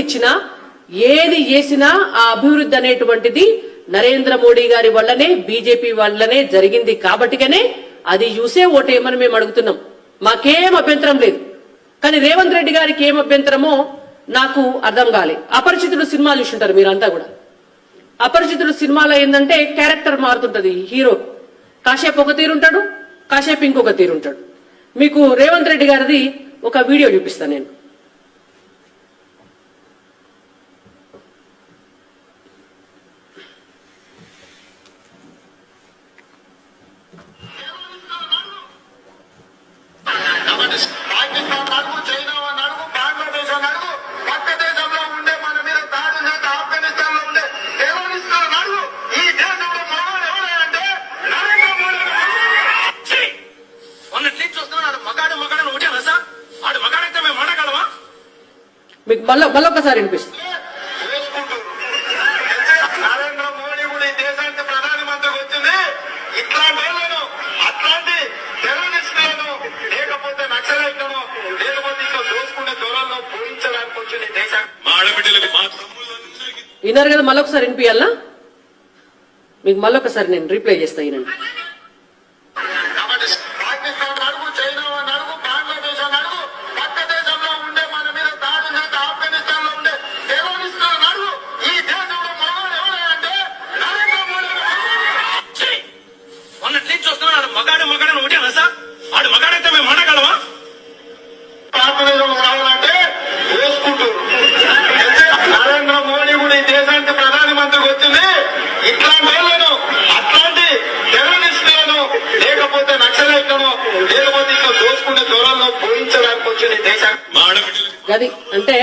ఇచ్చినా ఏది చేసినా ఆ అభివృద్ధి అనేటువంటిది నరేంద్ర మోడీ గారి వల్లనే బీజేపీ వల్లనే జరిగింది కాబట్టిగానే అది చూసే ఓటేయమని మేము అడుగుతున్నాం. మాకేం అభ్యంతరం లేదు. కానీ రేవంత్ రెడ్డి గారికి ఏం అభ్యంతరమో నాకు అర్థం కాలే. అపరిచితుడు సినిమా చూస్తుంటారు మీరంతా కూడా. అపరిచితుడు సినిమాలో ఏంటంటే క్యారెక్టర్ మారుతుంటది. హీరో కాసేపు ఒక తీరుంటాడు, కాసేపు ఇంకొక తీరుంటాడు. మీకు రేవంత్ రెడ్డి గారిది ఒక వీడియో చూపిస్తాను నేను. మీకు మళ్ళొక్కసారి వినిపిస్తుంది. నరేంద్ర మోడీ కూడా ఈ దేశానికి ప్రధానమంత్రికి వచ్చింది ఇట్లాంటి అట్లాంటి టెర్రరిస్టులను లేకపోతే నక్సలైట్లను లేకపోతే ఇంకా దోసుకునే దూరంలో పూరించడానికి వచ్చింది దేశానికి. విన్నారు కదా, మళ్ళొకసారి వినిపించాలా? మీకు మళ్ళొకసారి నేను రీప్లై చేస్తా. ఈయనండి నరేంద్ర మోడీ కూడా ఈ దేశానికి ప్రధానమంత్రికి వచ్చింది ఇట్లాంటి అట్లాంటి టెర్రరిస్టులను లేకపోతే నక్సలైట్లను లేకపోతే ఇంకా దోసుకునే దూరంలో పూరించడానికి వచ్చింది దేశానికి. అది అంటే